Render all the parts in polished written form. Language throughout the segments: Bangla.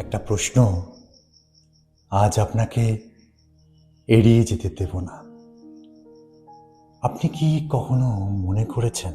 একটা প্রশ্ন আজ আপনাকে এড়িয়ে যেতে দেব না। আপনি কি কখনো মনে করেছেন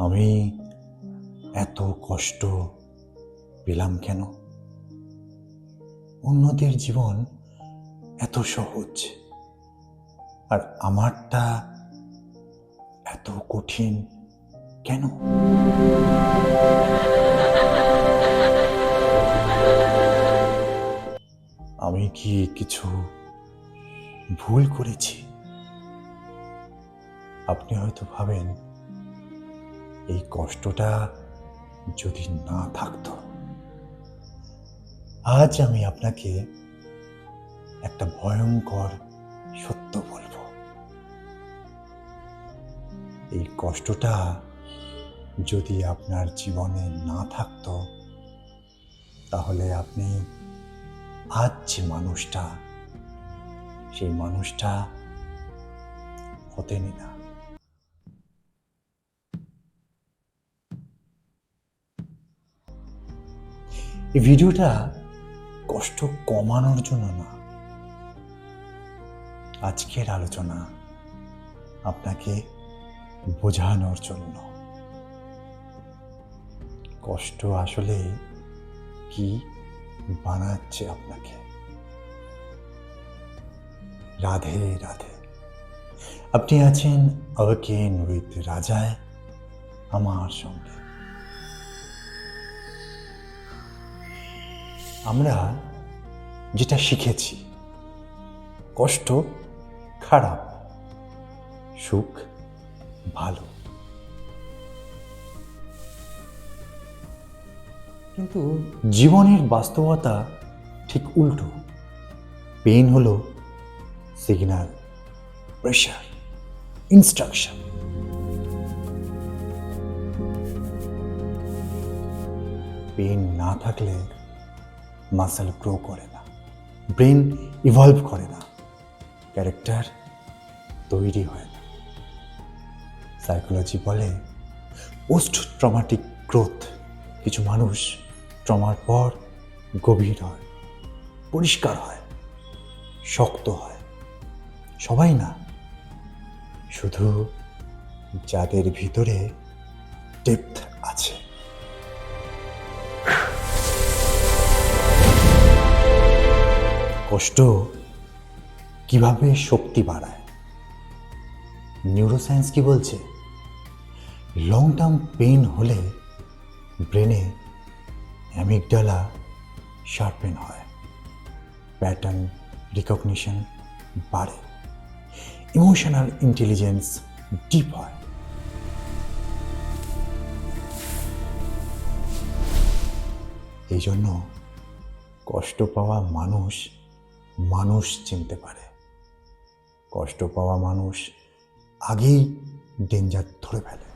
আমি এত কষ্ট পেলাম কেন? অন্যদের জীবন এত সহজ, আর আমারটা এত কঠিন কেন? আমি কি কিছু ভুল করেছি? আপনি হয়তো ভাবেন এই কষ্টটা যদি না থাকতো। আজ আমি আপনাকে একটা ভয়ঙ্কর সত্য বলবো। এই কষ্টটা যদি আপনার জীবনে না থাকতো, তাহলে আপনি আজ যে মানুষটা, সেই মানুষটা হতেনই না। এই ভিডিওটা কষ্ট কমানোর জন্য না, আজকের আলোচনা আপনাকে বোঝানোর জন্য। কষ্ট আসলে কি বানাচ্ছে আপনাকে। রাধে রাধে। আপনি আছেন অগেন উইথ রাজায় আমার সঙ্গে। আমরা যেটা শিখেছি, কষ্ট খারাপ, সুখ ভালো। কিন্তু জীবনের বাস্তবতা ঠিক উল্টো। পেইন হলো সিগন্যাল, প্রেশার, ইনস্ট্রাকশন। পেইন না থাকলে মাসেল গ্রো করে না, ব্রেন ইভলভ করে না, ক্যারেক্টার তৈরি হয় না। সাইকোলজি বলে পোস্ট ট্রমাটিক গ্রোথ। কিছু মানুষ ট্রমার পর গভীর হয়, পরিষ্কার হয়, শক্ত হয়। সবাই না, শুধু যাদের ভিতরে ডেপথ আছে। কষ্ট কিভাবে শক্তি বাড়ায়? নিউরোসায়েন্স কি বলছে? লং টার্ম পেইন হলে ব্রেনে অ্যামিগডালা শার্পেন হয়, প্যাটার্ন রিকগনিশন বাড়ে, ইমোশনাল ইন্টেলিজেন্স ডিপ হয়। এই জন্য কষ্ট পাওয়া মানুষ মানুষ চিনতে পারে। কষ্ট পাওয়া মানুষ আগেই ডেঞ্জার ধরে ফেলে।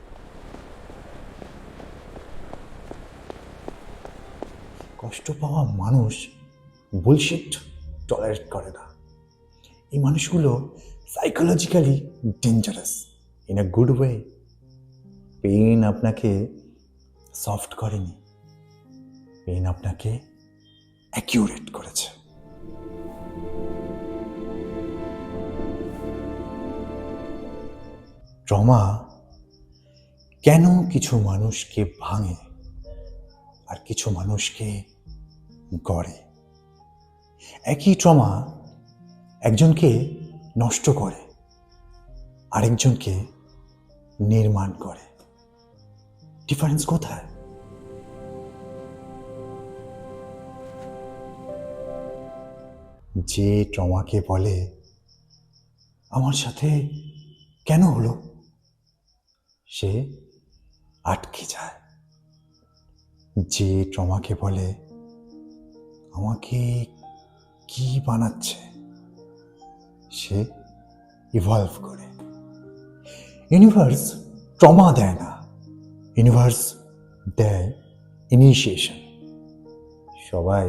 কষ্ট পাওয়া মানুষ বুলশিট টলারেট করে না। এই মানুষগুলো psychologically dangerous in a good way. Pain আপনাকে সফট করেনি, পেইন আপনাকে অ্যাকিউরেট করেছে। ট্রমা কেন কিছু মানুষকে ভাঙে আর কিছু মানুষকে গড়ে? একই ট্রমা একজনকে নষ্ট করে, আরেকজনকে নির্মাণ করে। ডিফারেন্স কোথায়? যে ট্রমাকে বলে আমার সাথে কেন হলো, সে আটকে যায়। যে ট্রমাকে বলে আমাকে কি বানাচ্ছে, সে ইভলভ করে। ইউনিভার্স ট্রমা দেয় না, ইউনিভার্স দেয় ইনিশিয়েশন। সবাই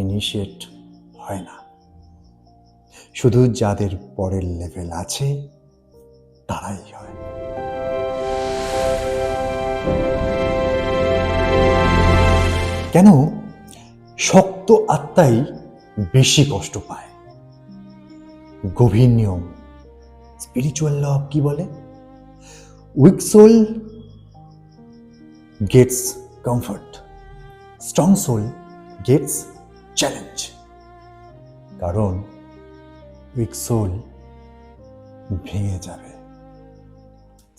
ইনিশিয়েট হয় না, শুধু যাদের পরের লেভেল আছে তারাই হয়। কেন শক্ত আত্মাই বেশি কষ্ট পায়? গভীর নিয়ম, স্পিরিচুয়াল ল কি বলে? Weak soul gets comfort, strong soul gets challenge. কারণ উইক সোল ভেঙে যাবে,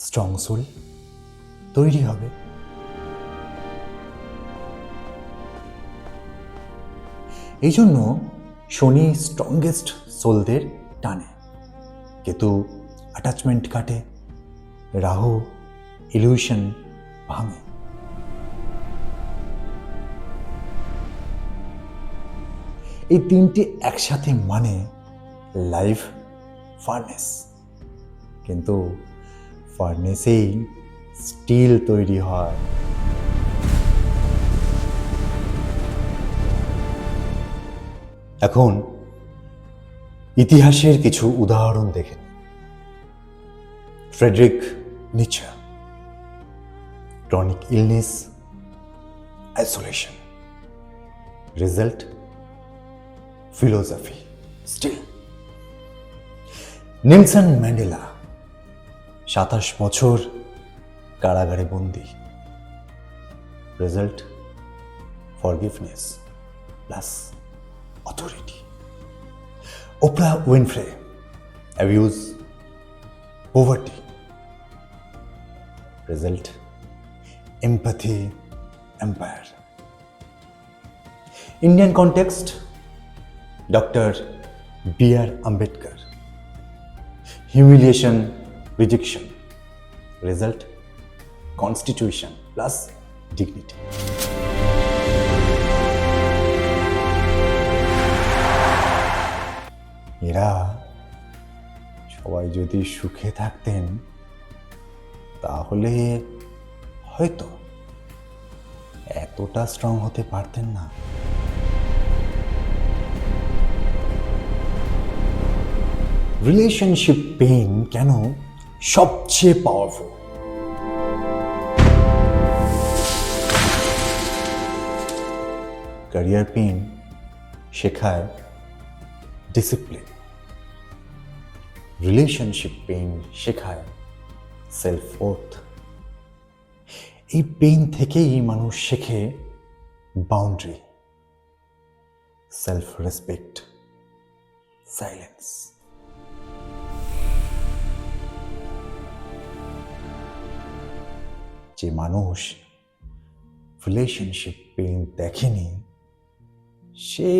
স্ট্রং সোল তৈরি হবে। এই জন্য শনি স্ট্রংগেস্ট সোলদের টানে, কেতু অ্যাটাচমেন্ট কাটে, রাহু ইলিউশন ভাঙে। এই তিনটি একসাথে মানে লাইফ ফার্নেস, কিন্তু ফার্নেসেই স্টিল তৈরি হয়। এখন ইতিহাসের কিছু উদাহরণ দেখেন। Frederick Nietzsche, chronic illness, isolation, result philosophy still. Nelson Mandela 27 বছর কারাগারে বন্দী, result forgiveness plus authority. Oprah Winfrey, abuse, poverty, result empathy, empire. Indian context, doctor B R. Ambedkar, humiliation, rejection, result constitution plus dignity. এরা সবাই যদি সুখে থাকতেন তাহলে হয়তো এতটা স্ট্রং হতে পারতেন না। রিলেশনশিপ পেইন কেন সবচেয়ে পাওয়ারফুল? ক্যারিয়ার পেইন শেখায় ডিসিপ্লিন, রিলেশনশিপ পেইন শেখায় সেলফ ওর্থ। এই পেইন থেকেই মানুষ শেখে বাউন্ডারি, সেলফ রেসপেক্ট, সাইলেন্স। যে মানুষ রিলেশনশিপ পেইন দেখেনি সে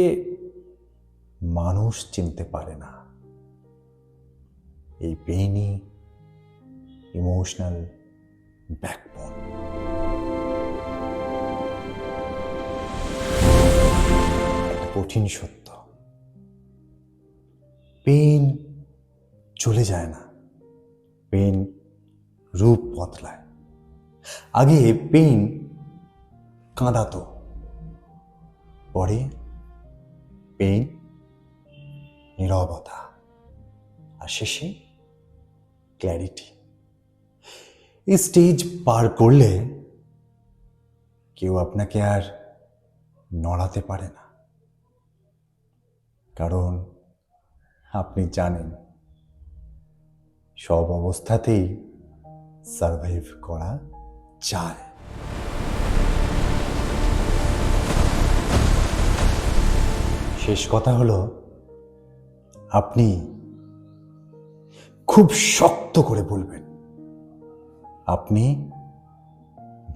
মানুষ চিনতে পারে না। এই পেইনই ইমোশনাল ব্যাকবোন। একটা কঠিন সত্য, পেইন চলে যায় না, পেইন রূপ বদলায়। আগে পেইন কাঁদাতো, পরে পেইন নীরবতা, আর শেষে ক্ল্যারিটি। এই স্টেজ পার করলে কেউ আপনাকে আর নড়াতে পারে না, কারণ আপনি জানেন সব অবস্থাতেই সারভাইভ করা যায়। শেষ কথা হলো, আপনি খুব শক্ত করে বলবেন আপনি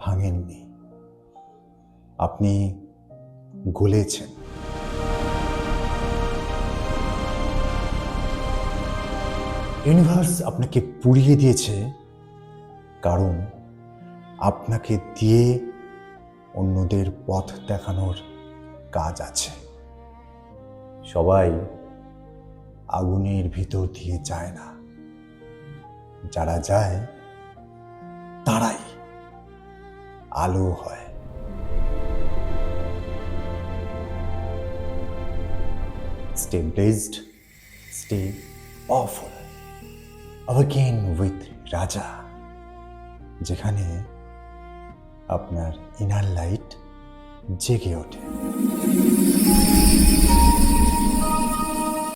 ভাঙেননি, আপনি গলেছেন। ইউনিভার্স আপনাকে পুড়িয়ে দিয়েছে কারণ আপনাকে দিয়ে অন্যদের পথ দেখানোর কাজ আছে। সবাই আগুনের ভিতর দিয়ে যায় না, যারা যায় তারাই আলো হয়। Stay blessed, stay powerful. Awaken with রাজা, যেখানে আপনার ইনার লাইট জেগে ওঠে।